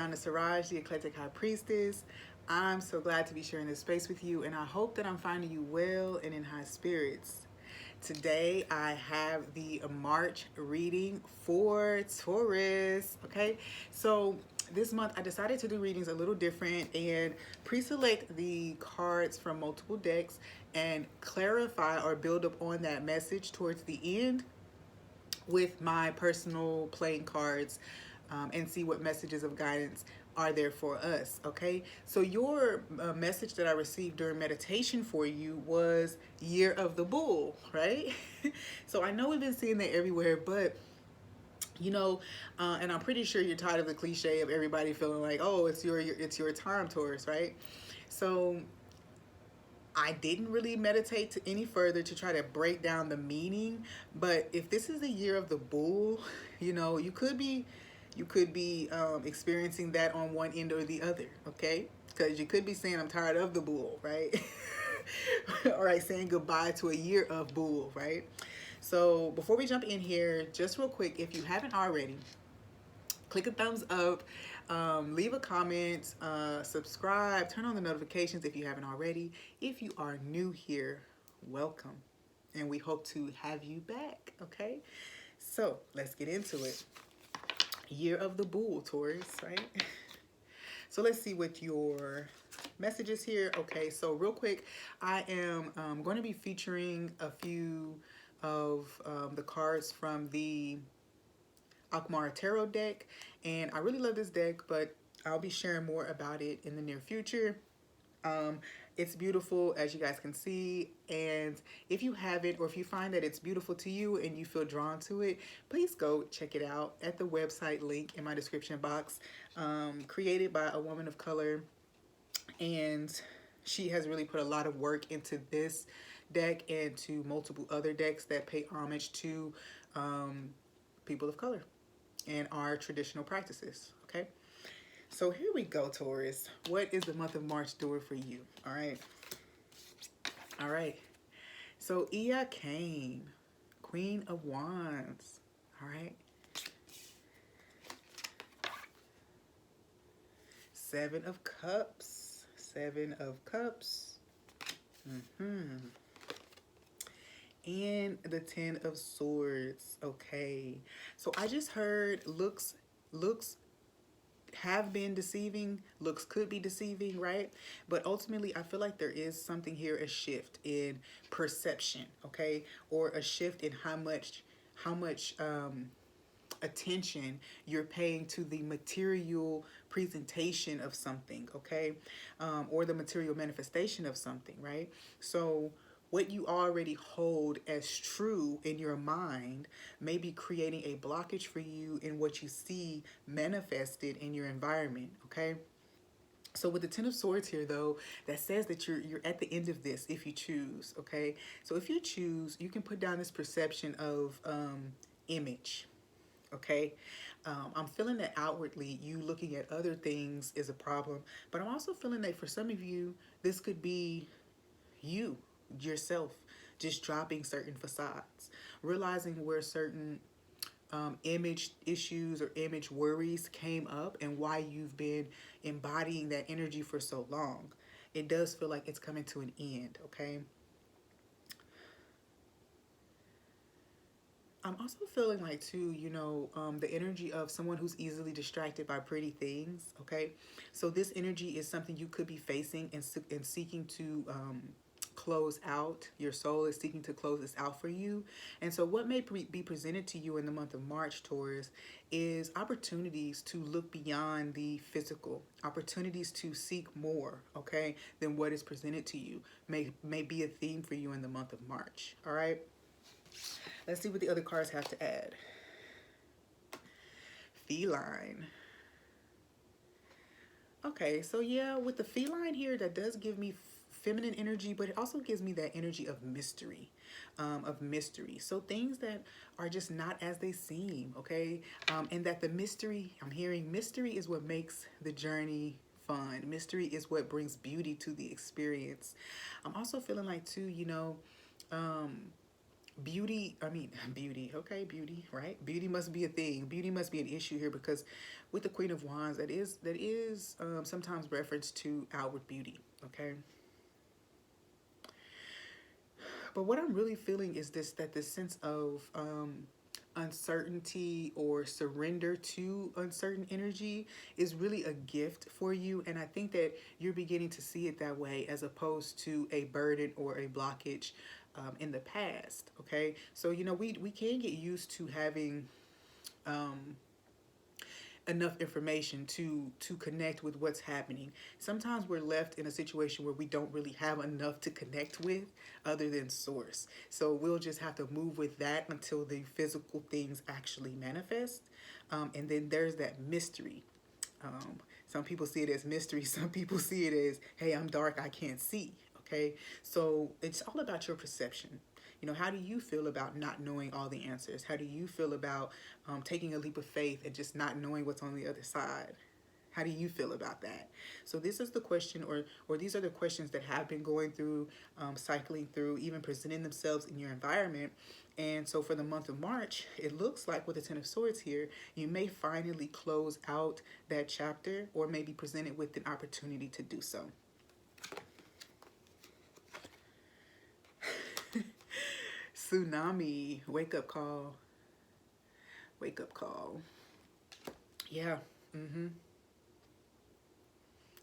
IyandaSiraj, the Eclectic High Priestess. I'm so glad to be sharing this space with you, and I hope that I'm finding you well and in high spirits. Today, I have the March reading for Taurus. Okay, so this month I decided to do readings a little different and pre-select the cards from multiple decks and clarify or build up on that message towards the end with my personal playing cards, and see what messages of guidance are there for us. Okay, so your message that I received during meditation for you was Year of the Bull, right? So I know we've been seeing that everywhere, but and I'm pretty sure you're tired of the cliche of everybody feeling like, oh, it's your time, Taurus, right? So I didn't really meditate to any further to try to break down the meaning. But if this is the year of the bull, you could be experiencing that on one end or the other. Okay, because you could be saying I'm tired of the bull, right? All right, saying goodbye to a year of bull, right? So before we jump in here, just real quick, if you haven't already, click a thumbs up, leave a comment, subscribe, turn on the notifications if you haven't already. If you are new here, welcome, and we hope to have you back. Okay, so let's get into it. Year of the Bull, Taurus, right? So let's see what your message is here. Okay, so real quick, I am going to be featuring a few of the cards from the AKMARA Tarot deck, and I really love this deck, but I'll be sharing more about it in the near future. It's beautiful, as you guys can see, and if you haven't, or if you find that it's beautiful to you and you feel drawn to it, please go check it out at the website link in my description box. Created by a woman of color, and she has really put a lot of work into this deck and to multiple other decks that pay homage to people of color and our traditional practices. Okay, so here we go, Taurus. What is the month of March doing for you? All right. So AKMARA, Queen of Wands. All right. Seven of Cups. Seven of Cups. And the Ten of Swords. Okay. So I just heard looks have been deceiving, looks could be deceiving, right? But ultimately I feel like there is something here, a shift in perception, okay? Or a shift in how much attention you're paying to the material presentation of something, okay? Or the material manifestation of something, right? So what you already hold as true in your mind may be creating a blockage for you in what you see manifested in your environment, okay? So with the Ten of Swords here, though, that says that you're at the end of this if you choose, okay? So if you choose, you can put down this perception of image, okay? I'm feeling that outwardly you looking at other things is a problem, but I'm also feeling that for some of you, this could be you, yourself, just dropping certain facades, realizing where certain image issues or image worries came up and why you've been embodying that energy for so long. It does feel like it's coming to an end, okay? I'm also feeling like too, the energy of someone who's easily distracted by pretty things, okay? So this energy is something you could be facing and seeking to close out. Your soul is seeking to close this out for you. And so what may be presented to you in the month of March, Taurus, is opportunities to look beyond the physical, opportunities to seek more, okay, than what is presented to you may be a theme for you in the month of March, all right? Let's see what the other cards have to add. Feline. Okay, so yeah, with the feline here, that does give me feminine energy, but it also gives me that energy of mystery, So things that are just not as they seem, okay? And that the mystery, I'm hearing mystery is what makes the journey fun. Mystery is what brings beauty to the experience. I'm also feeling like too, beauty, I mean, beauty, okay, beauty, right? Beauty must be a thing. Beauty must be an issue here, because with the Queen of Wands, that is sometimes reference to outward beauty, okay? But what I'm really feeling is this sense of uncertainty or surrender to uncertain energy is really a gift for you. And I think that you're beginning to see it that way, as opposed to a burden or a blockage in the past. Okay. So, we can get used to having um, enough information to connect with what's happening. Sometimes we're left in a situation where we don't really have enough to connect with other than source. So we'll just have to move with that until the physical things actually manifest. And then there's that mystery. Um, some people see it as mystery. Some people see it as, hey, I'm dark, I can't see. Okay, so it's all about your perception. How do you feel about not knowing all the answers? How do you feel about taking a leap of faith and just not knowing what's on the other side? How do you feel about that? So this is the question, or these are the questions that have been going through, cycling through, even presenting themselves in your environment. And so for the month of March, it looks like with the Ten of Swords here, you may finally close out that chapter, or maybe presented with an opportunity to do so. Tsunami, wake up call. Wake up call. Yeah. Mm-hmm.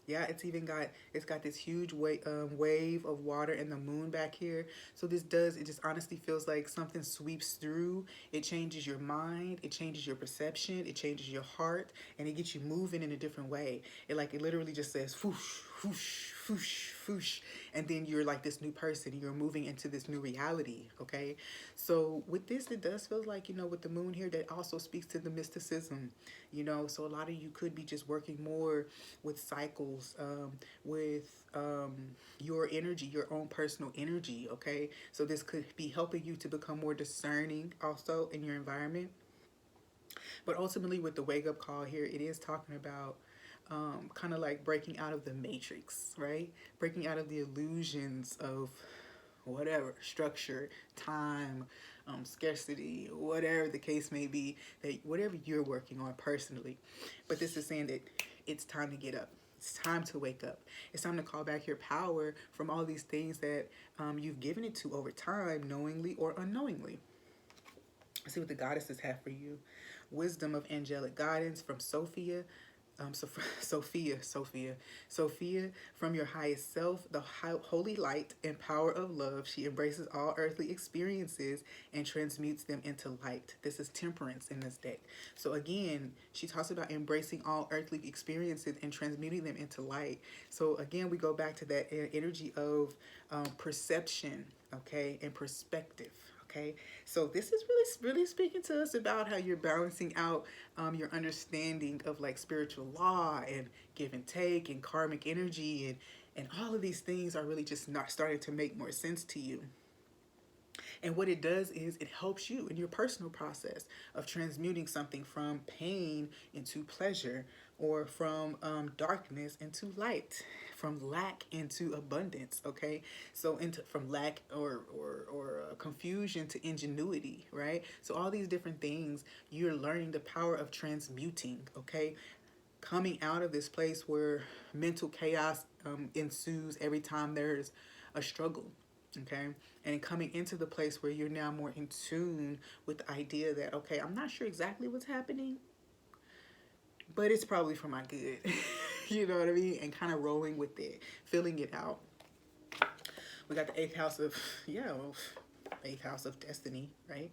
Yeah, it's got this huge wave of water and the moon back here. So it just honestly feels like something sweeps through. It changes your mind, it changes your perception, it changes your heart, and it gets you moving in a different way. It literally just says whoosh, whoosh, whoosh, whoosh, and then you're like this new person. You're moving into this new reality. Okay, so with this, it does feel like, with the moon here, that also speaks to the mysticism. So a lot of you could be just working more with cycles, with your energy, your own personal energy. Okay, so this could be helping you to become more discerning also in your environment. But ultimately, with the wake up call here, it is talking about kind of like breaking out of the matrix, right? Breaking out of the illusions of whatever structure, time, scarcity, whatever the case may be, that whatever you're working on personally. But this is saying that it's time to get up. It's time to wake up. It's time to call back your power from all these things that you've given it to over time, knowingly or unknowingly. Let's see what the goddesses have for you. Wisdom of angelic guidance from Sophia. Sophia, from your highest self, the holy light and power of love. She embraces all earthly experiences and transmutes them into light. This is temperance in this deck. So again, she talks about embracing all earthly experiences and transmuting them into light. So again, we go back to that energy of perception, okay, and perspective. Okay, so this is really speaking to us about how you're balancing out your understanding of like spiritual law and give and take and karmic energy, and all of these things are really just not starting to make more sense to you. And what it does is it helps you in your personal process of transmuting something from pain into pleasure, or from darkness into light, from lack into abundance. Okay, so from lack or confusion to ingenuity, right? So all these different things, you're learning the power of transmuting. Okay, coming out of this place where mental chaos ensues every time there's a struggle. Okay, and coming into the place where you're now more in tune with the idea that, okay, I'm not sure exactly what's happening, but it's probably for my good. You know what I mean? And kind of rolling with it, filling it out. We got the eighth house of, eighth house of destiny, right?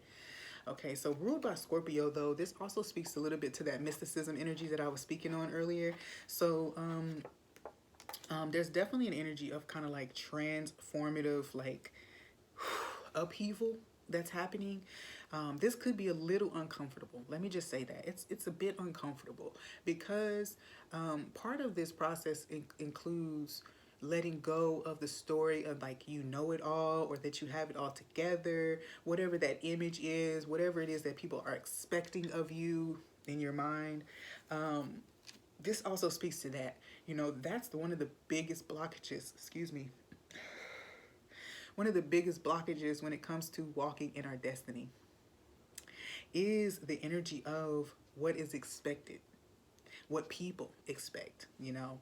Okay, so ruled by Scorpio, though, this also speaks a little bit to that mysticism energy that I was speaking on earlier. So there's definitely an energy of kind of like transformative, like upheaval that's happening. This could be a little uncomfortable. Let me just say that it's a bit uncomfortable, because part of this process includes letting go of the story of like you know it all, or that you have it all together, whatever that image is, whatever it is that people are expecting of you in your mind. This also speaks to that. That's one of the biggest blockages, excuse me, one of the biggest blockages when it comes to walking in our destiny is the energy of what is expected, what people expect, you know.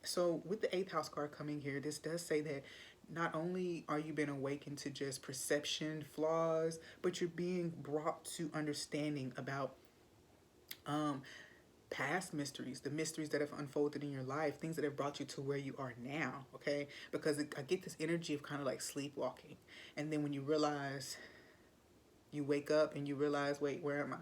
So with the eighth house card coming here, this does say that not only are you being awakened to just perception flaws, but you're being brought to understanding about um, past mysteries, the mysteries that have unfolded in your life, things that have brought you to where you are now, okay? Because I get this energy of kind of like sleepwalking. And then when you realize, you wake up and you realize, wait, where am I?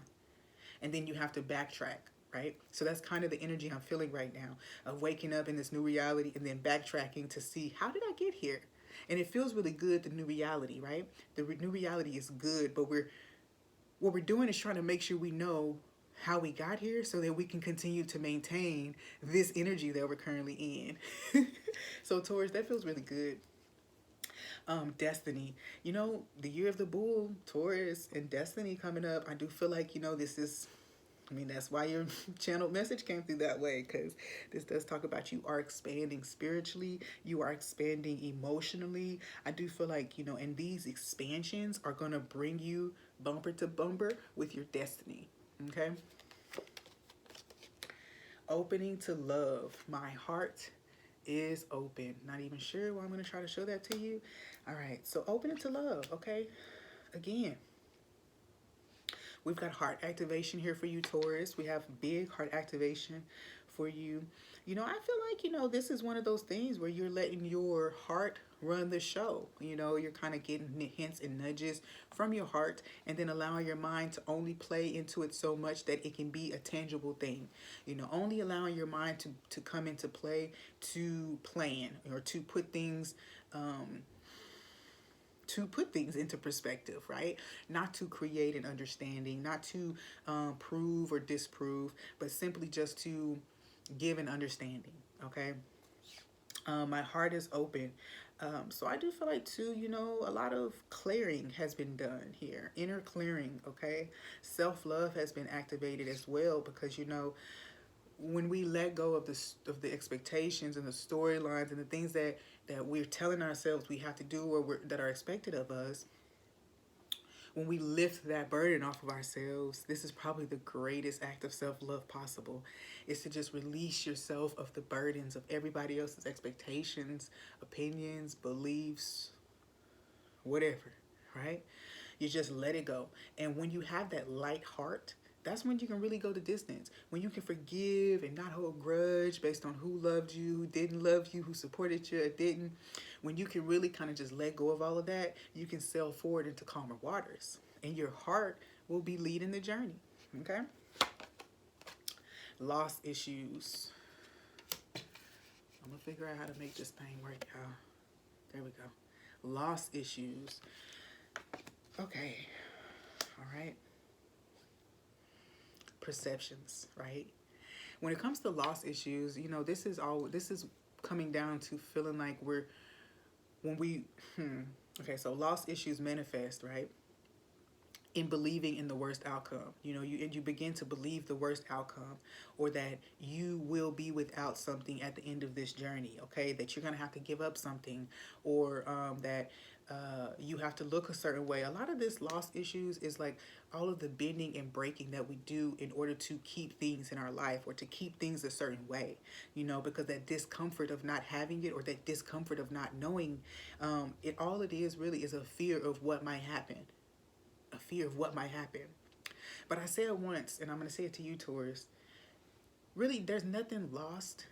And then you have to backtrack, right? So that's kind of the energy I'm feeling right now, of waking up in this new reality and then backtracking to see, how did I get here? And it feels really good, the new reality, right? The new reality is good, but what we're doing is trying to make sure we know how we got here so that we can continue to maintain this energy that we're currently in. So Taurus, that feels really good. Destiny, you know, the year of the bull, Taurus, and destiny coming up. I do feel like, you know, this is, I mean, that's why your channeled message came through that way, because this does talk about you are expanding spiritually, you are expanding emotionally. I do feel like, you know, and these expansions are going to bring you bumper to bumper with your destiny, okay? Opening to love. My heart is open. Not even sure why I'm going to try to show that to you. All right, so opening to love, okay? Again, we've got heart activation here for you, Taurus. We have big heart activation for you. You know, I feel like, you know, this is one of those things where you're letting your heart run the show. You know, you're kind of getting hints and nudges from your heart and then allowing your mind to only play into it so much that it can be a tangible thing. You know, only allowing your mind to come into play, to plan or to put things into perspective, right? Not to create an understanding, not to prove or disprove, but simply just to give an understanding, okay? My heart is open. So I do feel like too, you know, a lot of clearing has been done here. Inner clearing, okay? Self-love has been activated as well, because, you know, when we let go of the expectations and the storylines and the things that we're telling ourselves we have to do or that are expected of us, when we lift that burden off of ourselves, this is probably the greatest act of self-love possible, is to just release yourself of the burdens of everybody else's expectations, opinions, beliefs, whatever, right? You just let it go. And when you have that light heart, that's when you can really go the distance. When you can forgive and not hold grudge based on who loved you, who didn't love you, who supported you or didn't. When you can really kind of just let go of all of that, you can sail forward into calmer waters. And your heart will be leading the journey, okay? Loss issues. I'm going to figure out how to make this thing work, y'all. There we go. Loss issues. Okay. All right. Perceptions, right? When it comes to loss issues, you know, this is coming down to feeling like okay, so loss issues manifest, right, in believing in the worst outcome. You know, you begin to believe the worst outcome, or that you will be without something at the end of this journey, okay? That you're going to have to give up something, or that you have to look a certain way. A lot of this loss issues is like all of the bending and breaking that we do in order to keep things in our life or to keep things a certain way, you know, because that discomfort of not having it or that discomfort of not knowing, all it is really is a fear of what might happen. A fear of what might happen. But I said once, and I'm going to say it to you, Taurus, really, there's nothing lost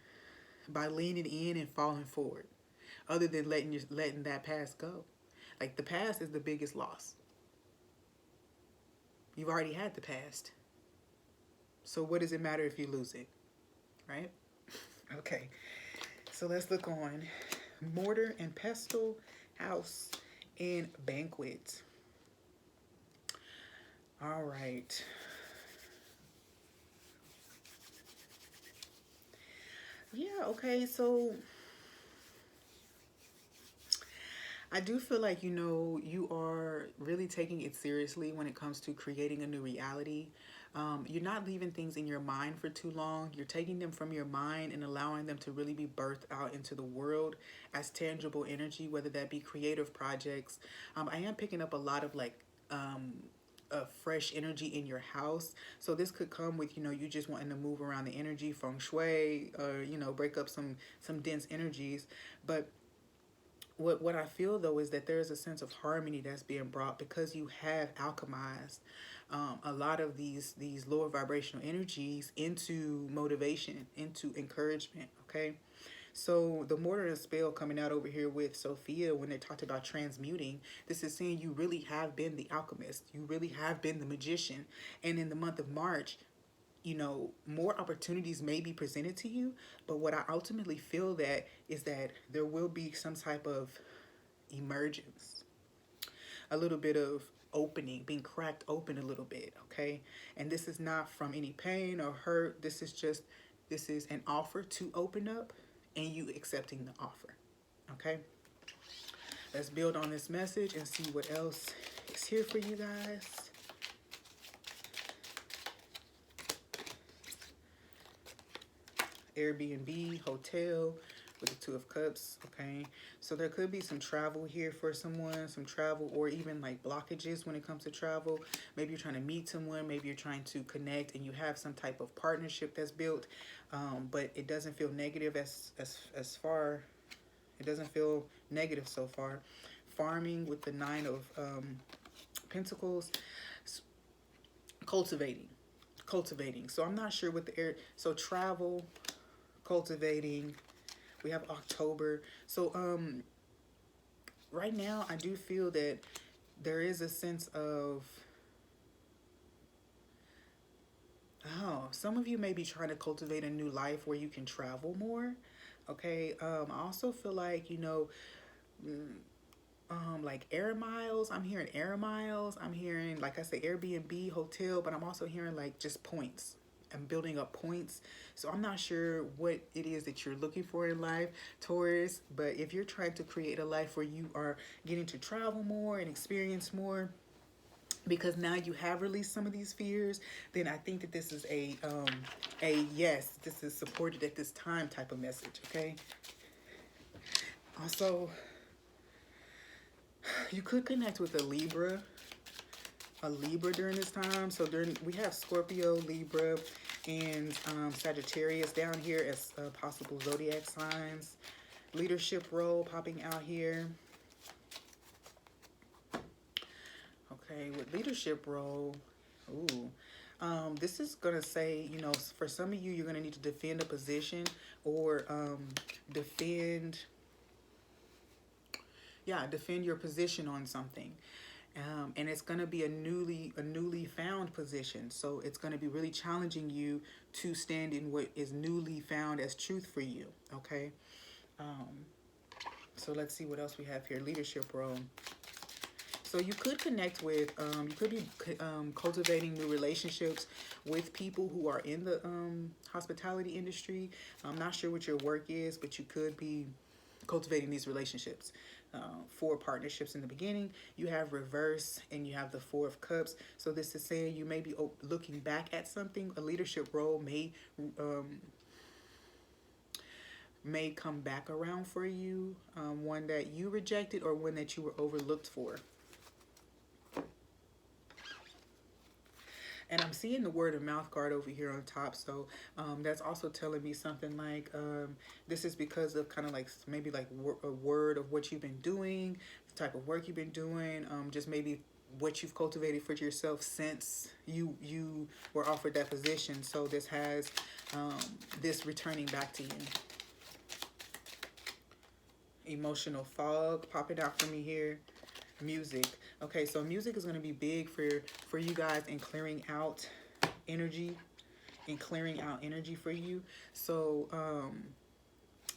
by leaning in and falling forward, other than letting that past go. Like, the past is the biggest loss. You've already had the past. So what does it matter if you lose it, right? Okay, so let's look on mortar and pestle, house, and banquet. All right. Yeah, okay, so I do feel like, you know, you are really taking it seriously when it comes to creating a new reality. You're not leaving things in your mind for too long. You're taking them from your mind and allowing them to really be birthed out into the world as tangible energy, whether that be creative projects. I am picking up a lot of like a fresh energy in your house. So this could come with, you know, you just wanting to move around the energy, feng shui, or, you know, break up some dense energies. But what I feel though is that there is a sense of harmony that's being brought because you have alchemized a lot of these lower vibrational energies into motivation, into encouragement. Okay, so the mortar and spell coming out over here with Sophia when they talked about transmuting, this is saying you really have been the alchemist, you really have been the magician, and in the month of March, you know, more opportunities may be presented to you, but what I ultimately feel that is that there will be some type of emergence, a little bit of opening, being cracked open a little bit, okay? And this is not from any pain or hurt. This is an offer to open up and you accepting the offer, okay? Let's build on this message and see what else is here for you guys. Airbnb, hotel, with the Two of Cups, okay? So there could be some travel here for someone, some travel or even like blockages when it comes to travel. Maybe you're trying to meet someone, maybe you're trying to connect and you have some type of partnership that's built, but it doesn't feel negative as far, it doesn't feel negative so far. Farming with the Nine of Pentacles, cultivating. So I'm not sure what the air, so travel, cultivating. We have October. So right now I do feel that there is a sense of, oh, some of you may be trying to cultivate a new life where you can travel more. Okay. I also feel like, you know, like air miles. I'm hearing air miles. I'm hearing, like I said, Airbnb, hotel, but I'm also hearing like just points. I'm building up points. So I'm not sure what it is that you're looking for in life, Taurus, but if you're trying to create a life where you are getting to travel more and experience more, because now you have released some of these fears, then I think that this is a yes, this is supported at this time type of message, okay? Also, you could connect with a Libra during this time. So we have Scorpio, Libra, and Sagittarius down here as possible zodiac signs. Leadership role popping out here. Okay, with leadership role, ooh, this is gonna say, you know, for some of you, you're gonna need to defend a position or defend your position on something. And it's going to be a newly found position. So it's going to be really challenging you to stand in what is newly found as truth for you. Okay. So let's see what else we have here. Leadership role. So you could connect with, you could be cultivating new relationships with people who are in the hospitality industry. I'm not sure what your work is, but you could be cultivating these relationships. 4 partnerships in the beginning. You have reverse and you have the 4 of Cups. So this is saying you may be looking back at something. A leadership role may come back around for you. One that you rejected or one that you were overlooked for. And I'm seeing the word of mouth card over here on top. So that's also telling me something like this is because of kind of like maybe like a word of what you've been doing, the type of work you've been doing, just maybe what you've cultivated for yourself since you were offered that position. So this has this returning back to you. Emotional fog popping out for me here. Music. Okay, so music is going to be big for you guys in clearing out energy, for you. So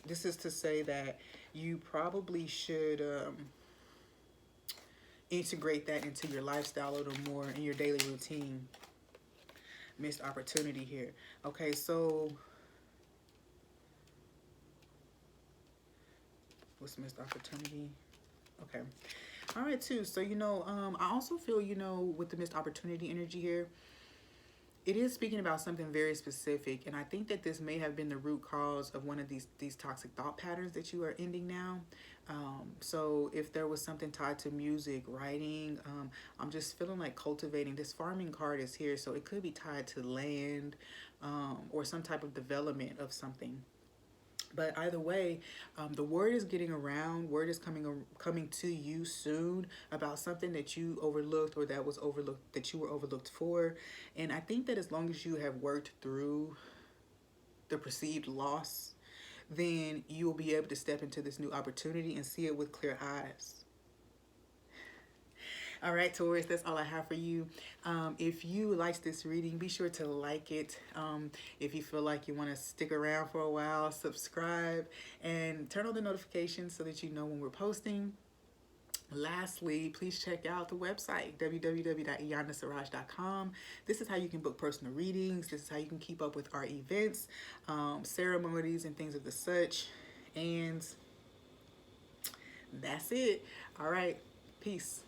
this is to say that you probably should integrate that into your lifestyle a little more in your daily routine. Missed opportunity here. Okay, so what's missed opportunity? Okay. All right, too. So, I also feel, with the missed opportunity energy here, it is speaking about something very specific, and I think that this may have been the root cause of one of these toxic thought patterns that you are ending now. So if there was something tied to music, writing, I'm just feeling like cultivating. This farming card is here, so it could be tied to land, or some type of development of something. But either way, the word is getting around. Word is coming to you soon about something that you overlooked, or that was overlooked, that you were overlooked for. And I think that as long as you have worked through the perceived loss, then you will be able to step into this new opportunity and see it with clear eyes. All right, Taurus, that's all I have for you. If you liked this reading, be sure to like it. If you feel like you want to stick around for a while, subscribe and turn on the notifications so that you know when we're posting. Lastly, please check out the website, www.IyandaSiraj.com. This is how you can book personal readings. This is how you can keep up with our events, ceremonies, and things of the such. And that's it. All right. Peace.